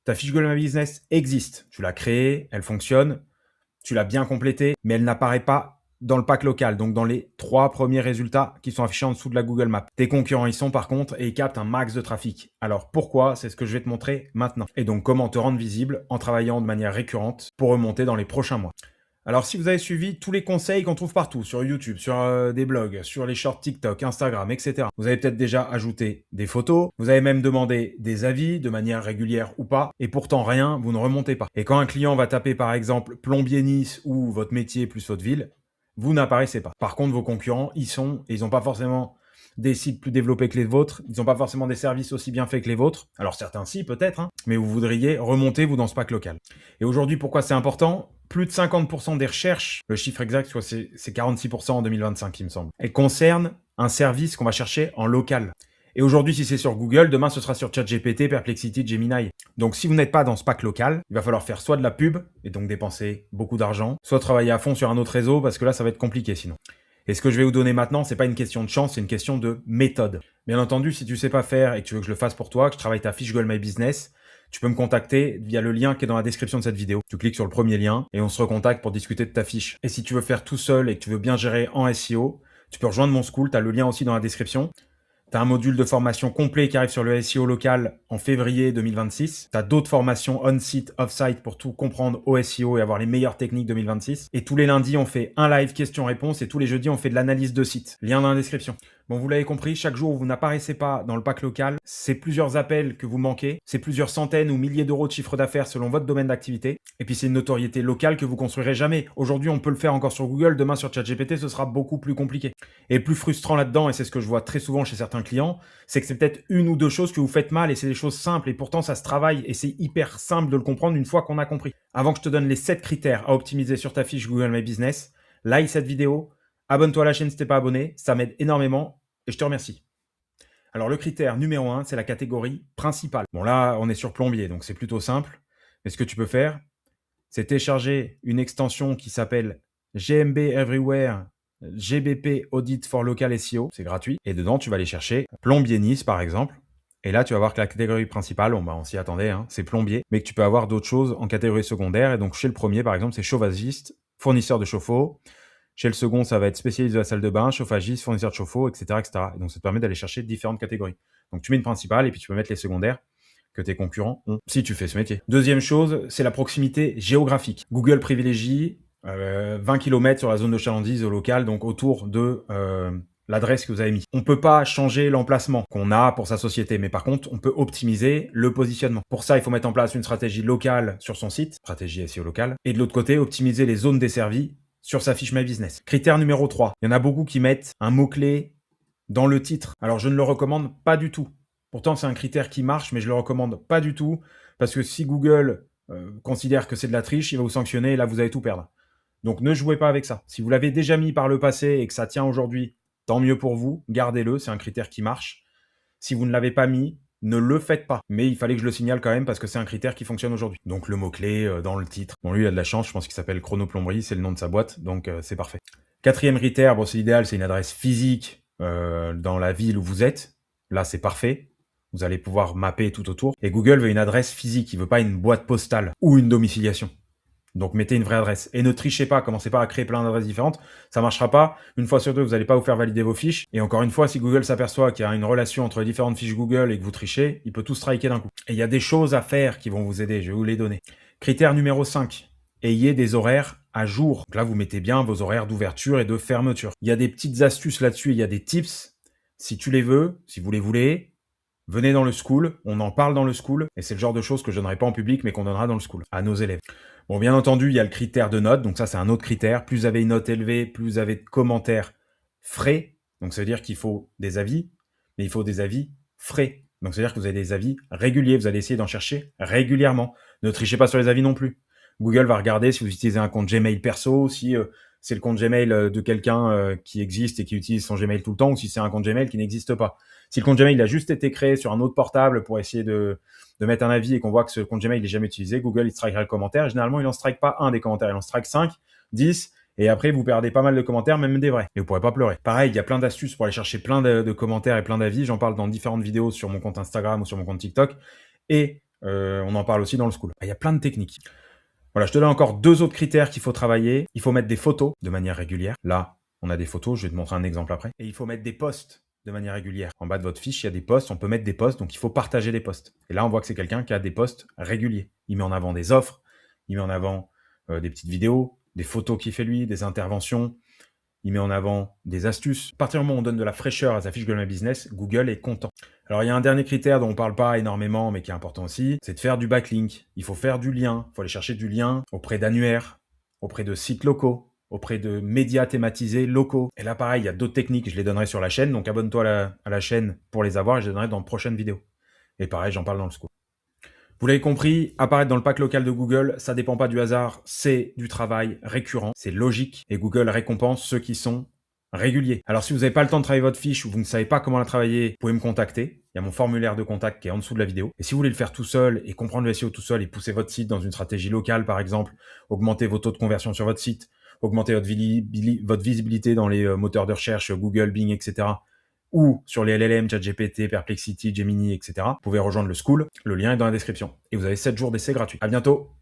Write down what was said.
Ta fiche Google My Business existe. Tu l'as créée, elle fonctionne, tu l'as bien complétée, mais elle n'apparaît pas dans le pack local, donc dans les 3 premiers résultats qui sont affichés en dessous de la Google Map. Tes concurrents y sont par contre et ils captent un max de trafic. Alors pourquoi? C'est ce que je vais te montrer maintenant. Et donc comment te rendre visible en travaillant de manière récurrente pour remonter dans les prochains mois. Alors si vous avez suivi tous les conseils qu'on trouve partout, sur YouTube, sur des blogs, sur les shorts TikTok, Instagram, etc. Vous avez peut-être déjà ajouté des photos, vous avez même demandé des avis de manière régulière ou pas, et pourtant rien, vous ne remontez pas. Et quand un client va taper par exemple plombier Nice ou votre métier plus votre ville, vous n'apparaissez pas. Par contre, vos concurrents y sont et ils n'ont pas forcément des sites plus développés que les vôtres, ils n'ont pas forcément des services aussi bien faits que les vôtres. Alors certains si peut-être, hein, mais vous voudriez remonter vous dans ce pack local. Et aujourd'hui, pourquoi c'est important? Plus de 50% des recherches, le chiffre exact c'est 46% en 2025 il me semble, elles concernent un service qu'on va chercher en local. Et aujourd'hui, si c'est sur Google, demain ce sera sur ChatGPT, Perplexity, Gemini. Donc si vous n'êtes pas dans ce pack local, il va falloir faire soit de la pub, et donc dépenser beaucoup d'argent, soit travailler à fond sur un autre réseau, parce que là ça va être compliqué sinon. Et ce que je vais vous donner maintenant, c'est pas une question de chance, c'est une question de méthode. Bien entendu, si tu sais pas faire et que tu veux que je le fasse pour toi, que je travaille ta fiche Google My Business, tu peux me contacter via le lien qui est dans la description de cette vidéo. Tu cliques sur le premier lien et on se recontacte pour discuter de ta fiche. Et si tu veux faire tout seul et que tu veux bien gérer en SEO, tu peux rejoindre mon school, tu as le lien aussi dans la description. Tu as un module de formation complet qui arrive sur le SEO local en février 2026. Tu as d'autres formations on-site, off-site pour tout comprendre au SEO et avoir les meilleures techniques 2026. Et tous les lundis, on fait un live question-réponse et tous les jeudis, on fait de l'analyse de site. Lien dans la description. Bon, vous l'avez compris, chaque jour où vous n'apparaissez pas dans le pack local, c'est plusieurs appels que vous manquez, c'est plusieurs centaines ou milliers d'euros de chiffre d'affaires selon votre domaine d'activité, et puis c'est une notoriété locale que vous construirez jamais. Aujourd'hui, on peut le faire encore sur Google, demain sur ChatGPT, ce sera beaucoup plus compliqué. Et le plus frustrant là-dedans, et c'est ce que je vois très souvent chez certains clients, c'est que c'est peut-être une ou deux choses que vous faites mal, et c'est des choses simples, et pourtant ça se travaille, et c'est hyper simple de le comprendre une fois qu'on a compris. Avant que je te donne les 7 critères à optimiser sur ta fiche Google My Business, like cette vidéo, abonne-toi à la chaîne si t'es pas abonné, ça m'aide énormément, et je te remercie. Alors le critère numéro 1, c'est la catégorie principale. Bon là, on est sur plombier, donc c'est plutôt simple. Mais ce que tu peux faire, c'est télécharger une extension qui s'appelle GMB Everywhere GBP Audit for Local SEO. C'est gratuit. Et dedans, tu vas aller chercher plombier Nice, par exemple. Et là, tu vas voir que la catégorie principale, bon, bah, on s'y attendait, hein, c'est plombier, mais que tu peux avoir d'autres choses en catégorie secondaire. Et donc, chez le premier, par exemple, c'est chauffagiste, fournisseur de chauffe-eau. Chez le second, ça va être spécialiste de la salle de bain, chauffagiste, fournisseur de chauffe-eau, etc., etc. Et donc, ça te permet d'aller chercher différentes catégories. Donc, tu mets une principale et puis tu peux mettre les secondaires que tes concurrents ont si tu fais ce métier. Deuxième chose, c'est la proximité géographique. Google privilégie 20 km sur la zone de chalandise au local, donc autour de l'adresse que vous avez mis. On ne peut pas changer l'emplacement qu'on a pour sa société, mais par contre, on peut optimiser le positionnement. Pour ça, il faut mettre en place une stratégie locale sur son site, stratégie SEO locale, et de l'autre côté, optimiser les zones desservies sur sa fiche My Business. Critère numéro 3. Il y en a beaucoup qui mettent un mot-clé dans le titre. Alors, je ne le recommande pas du tout. Pourtant, c'est un critère qui marche, mais je ne le recommande pas du tout, parce que si Google considère que c'est de la triche, il va vous sanctionner et là, vous allez tout perdre. Donc, ne jouez pas avec ça. Si vous l'avez déjà mis par le passé et que ça tient aujourd'hui, tant mieux pour vous, gardez-le, c'est un critère qui marche. Si vous ne l'avez pas mis, ne le faites pas. Mais il fallait que je le signale quand même parce que c'est un critère qui fonctionne aujourd'hui. Donc le mot-clé dans le titre. Bon, lui, il a de la chance, je pense qu'il s'appelle Chronoplomberie, c'est le nom de sa boîte, donc c'est parfait. Quatrième critère, bon, c'est l'idéal, c'est une adresse physique dans la ville où vous êtes. Là, c'est parfait. Vous allez pouvoir mapper tout autour. Et Google veut une adresse physique, il veut pas une boîte postale ou une domiciliation. Donc mettez une vraie adresse. Et ne trichez pas, commencez pas à créer plein d'adresses différentes. Ça marchera pas. Une fois sur deux, vous n'allez pas vous faire valider vos fiches. Et encore une fois, si Google s'aperçoit qu'il y a une relation entre les différentes fiches Google et que vous trichez, il peut tout striker d'un coup. Et il y a des choses à faire qui vont vous aider, je vais vous les donner. Critère numéro 5. Ayez des horaires à jour. Donc là, vous mettez bien vos horaires d'ouverture et de fermeture. Il y a des petites astuces là-dessus, il y a des tips. Si tu les veux, si vous les voulez, venez dans le school, on en parle dans le school, et c'est le genre de choses que je donnerai pas en public, mais qu'on donnera dans le school, à nos élèves. Bon, bien entendu, il y a le critère de note, donc ça, c'est un autre critère. Plus vous avez une note élevée, plus vous avez de commentaires frais, donc ça veut dire qu'il faut des avis, mais il faut des avis frais. Donc ça veut dire que vous avez des avis réguliers, vous allez essayer d'en chercher régulièrement. Ne trichez pas sur les avis non plus. Google va regarder si vous utilisez un compte Gmail perso, si c'est le compte Gmail de quelqu'un qui existe et qui utilise son Gmail tout le temps, ou si c'est un compte Gmail qui n'existe pas. Si le compte Gmail il a juste été créé sur un autre portable pour essayer de mettre un avis et qu'on voit que ce compte Gmail n'est jamais utilisé, Google il strikera le commentaire. Généralement, il n'en strike pas un des commentaires, il en strike 5, 10, et après vous perdez pas mal de commentaires, même des vrais. Et vous pourrez pas pleurer. Pareil, il y a plein d'astuces pour aller chercher plein de commentaires et plein d'avis. J'en parle dans différentes vidéos sur mon compte Instagram ou sur mon compte TikTok. Et On en parle aussi dans le school. Il y a plein de techniques. Voilà, je te donne encore 2 autres critères qu'il faut travailler. Il faut mettre des photos de manière régulière. Là, on a des photos, je vais te montrer un exemple après. Et il faut mettre des posts de manière régulière. En bas de votre fiche, il y a des posts, on peut mettre des posts, donc il faut partager des posts. Et là, on voit que c'est quelqu'un qui a des posts réguliers. Il met en avant des offres, il met en avant des petites vidéos, des photos qu'il fait lui, des interventions, il met en avant des astuces. À partir du moment où on donne de la fraîcheur à sa fiche Google My Business, Google est content. Alors, il y a un dernier critère dont on ne parle pas énormément, mais qui est important aussi, c'est de faire du backlink. Il faut faire du lien. Il faut aller chercher du lien auprès d'annuaires, auprès de sites locaux, auprès de médias thématisés locaux. Et là, pareil, il y a d'autres techniques, je les donnerai sur la chaîne. Donc, abonne-toi à la chaîne pour les avoir et je les donnerai dans de prochaines vidéos. Et pareil, j'en parle dans le scoop. Vous l'avez compris, apparaître dans le pack local de Google, ça dépend pas du hasard, c'est du travail récurrent, c'est logique, et Google récompense ceux qui sont réguliers. Alors si vous n'avez pas le temps de travailler votre fiche ou vous ne savez pas comment la travailler, vous pouvez me contacter. Il y a mon formulaire de contact qui est en dessous de la vidéo. Et si vous voulez le faire tout seul et comprendre le SEO tout seul et pousser votre site dans une stratégie locale, par exemple, augmenter vos taux de conversion sur votre site, augmenter votre visibilité dans les moteurs de recherche, Google, Bing, etc., ou sur les LLM, ChatGPT, Perplexity, Gemini, etc., vous pouvez rejoindre le School. Le lien est dans la description. Et vous avez 7 jours d'essai gratuit. À bientôt!